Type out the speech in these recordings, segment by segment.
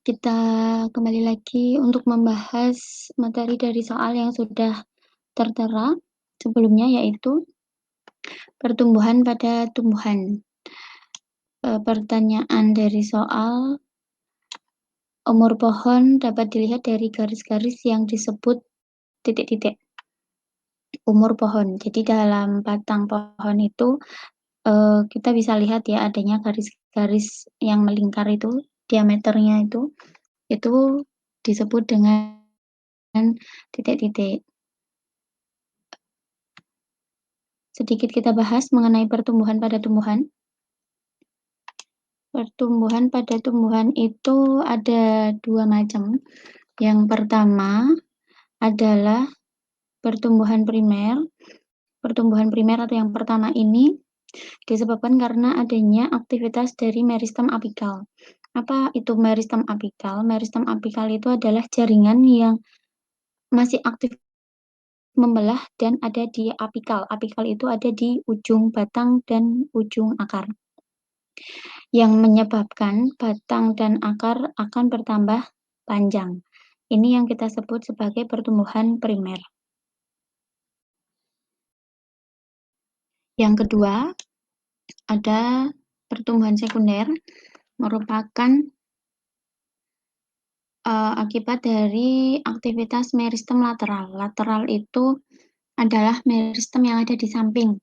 Kita kembali lagi untuk membahas materi dari soal yang sudah tertera sebelumnya, yaitu pertumbuhan pada tumbuhan. Pertanyaan dari soal, umur pohon dapat dilihat dari garis-garis yang disebut titik-titik. Umur pohon. Jadi dalam batang pohon itu, kita bisa lihat ya adanya garis-garis yang melingkar itu, diameternya itu disebut dengan titik-titik. Sedikit kita bahas mengenai pertumbuhan pada tumbuhan. Pertumbuhan pada tumbuhan itu ada 2 macam. Yang pertama adalah pertumbuhan primer. Pertumbuhan primer atau yang pertama ini disebabkan karena adanya aktivitas dari meristem apikal. Apa itu meristem apikal? Meristem apikal itu adalah jaringan yang masih aktif membelah dan ada di apikal. Apikal itu ada di ujung batang dan ujung akar, yang menyebabkan batang dan akar akan bertambah panjang. Ini yang kita sebut sebagai pertumbuhan primer. Yang kedua, ada pertumbuhan sekunder, merupakan akibat dari aktivitas meristem lateral. Lateral itu adalah meristem yang ada di samping.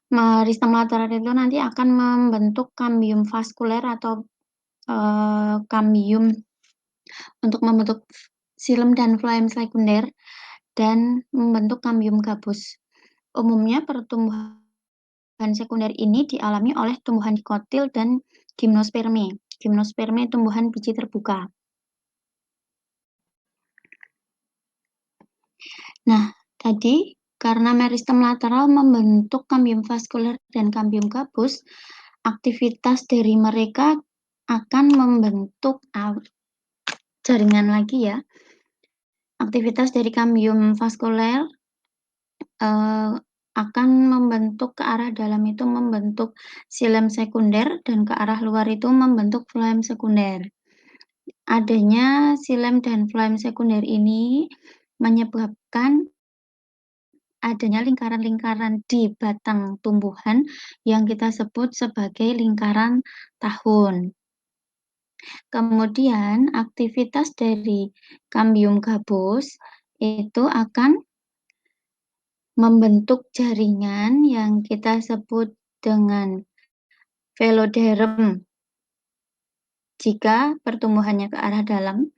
Meristem lateral itu nanti akan membentuk kambium vaskuler atau kambium untuk membentuk xilem dan floem sekunder dan membentuk kambium gabus. Umumnya pertumbuhan sekunder ini dialami oleh tumbuhan dikotil dan gimnosperme. Gimnosperme tumbuhan biji terbuka. Nah, tadi karena meristem lateral membentuk kambium vaskuler dan kambium gabus, aktivitas dari mereka akan membentuk jaringan lagi ya. Aktivitas dari kambium vaskuler akan membentuk ke arah dalam itu membentuk xilem sekunder dan ke arah luar itu membentuk floem sekunder. Adanya xilem dan floem sekunder ini menyebabkan adanya lingkaran-lingkaran di batang tumbuhan yang kita sebut sebagai lingkaran tahun. Kemudian aktivitas dari kambium gabus itu akan membentuk jaringan yang kita sebut dengan veloderm jika pertumbuhannya ke arah dalam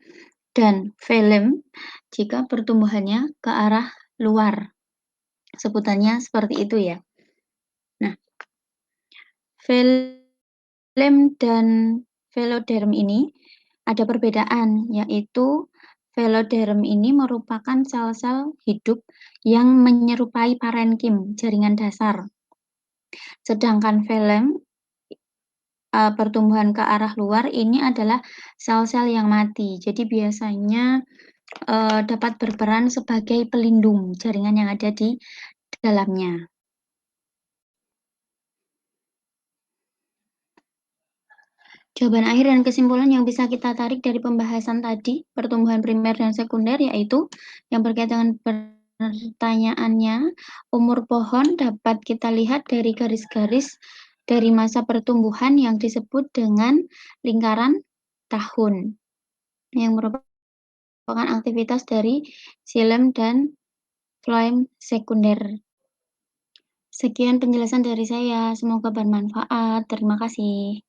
dan velum jika pertumbuhannya ke arah luar. Sebutannya seperti itu ya. Nah, velum dan veloderm ini ada perbedaan, yaitu veloderm ini merupakan sel-sel hidup yang menyerupai parenkim, jaringan dasar. Sedangkan velum pertumbuhan ke arah luar ini adalah sel-sel yang mati. Jadi biasanya dapat berperan sebagai pelindung jaringan yang ada di dalamnya. Jawaban akhir dan kesimpulan yang bisa kita tarik dari pembahasan tadi, pertumbuhan primer dan sekunder, yaitu yang berkaitan dengan pertanyaannya, umur pohon dapat kita lihat dari garis-garis dari masa pertumbuhan yang disebut dengan lingkaran tahun, yang merupakan aktivitas dari xilem dan floem sekunder. Sekian penjelasan dari saya, semoga bermanfaat. Terima kasih.